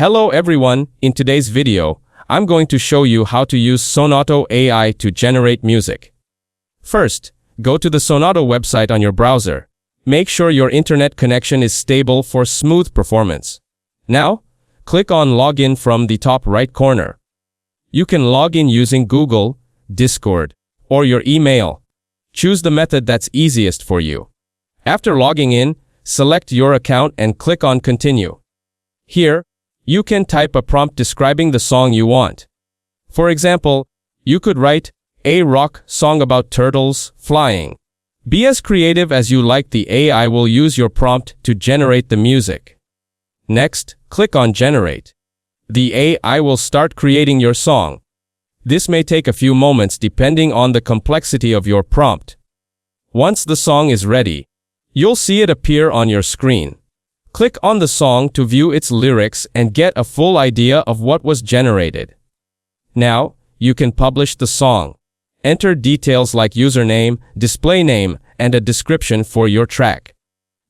Hello everyone, in today's video, I'm going to show you how to use Sonauto AI to generate music. First, go to the Sonauto website on your browser. Make sure your internet connection is stable for smooth performance. Now, click on Login from the top right corner. You can log in using Google, Discord, or your email. Choose the method that's easiest for you. After logging in, select your account and click on Continue. Here, you can type a prompt describing the song you want. For example, you could write, "A rock song about turtles flying." Be as creative as you like. The AI will use your prompt to generate the music. Next, click on Generate. The AI will start creating your song. This may take a few moments depending on the complexity of your prompt. Once the song is ready, you'll see it appear on your screen. Click on the song to view its lyrics and get a full idea of what was generated. Now, you can publish the song. Enter details like username, display name, and a description for your track.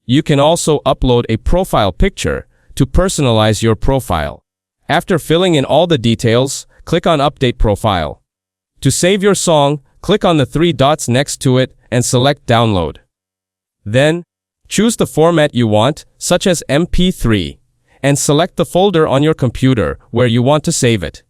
You can also upload a profile picture to personalize your profile. After filling in all the details, click on Update Profile. To save your song, click on the three dots next to it and select Download. Then, choose the format you want, such as MP3, and select the folder on your computer where you want to save it.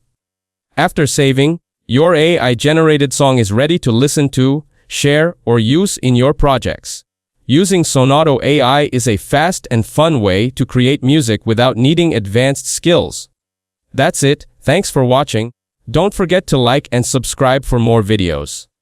After saving, your AI-generated song is ready to listen to, share, or use in your projects. Using Sonauto AI is a fast and fun way to create music without needing advanced skills. That's it, thanks for watching. Don't forget to like and subscribe for more videos.